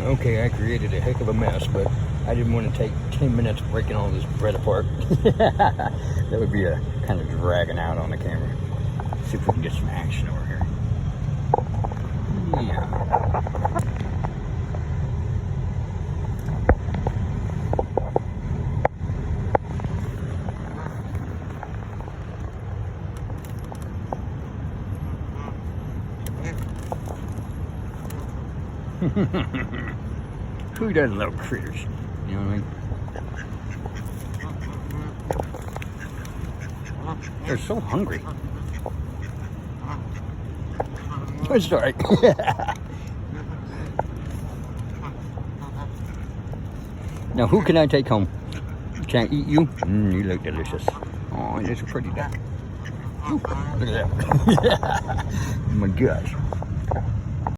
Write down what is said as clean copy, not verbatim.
Okay, I created a heck of a mess, but I didn't want to take 10 minutes breaking all this bread apart. That would be a kind of dragging out on the camera. See if we can get some action over here. Yeah. Who doesn't love critters? You know what I mean? They're so hungry. It's all right. Now, who can I take home? Can't eat you? You look delicious. Oh, that's a pretty duck. Ooh, look at that. Oh my gosh.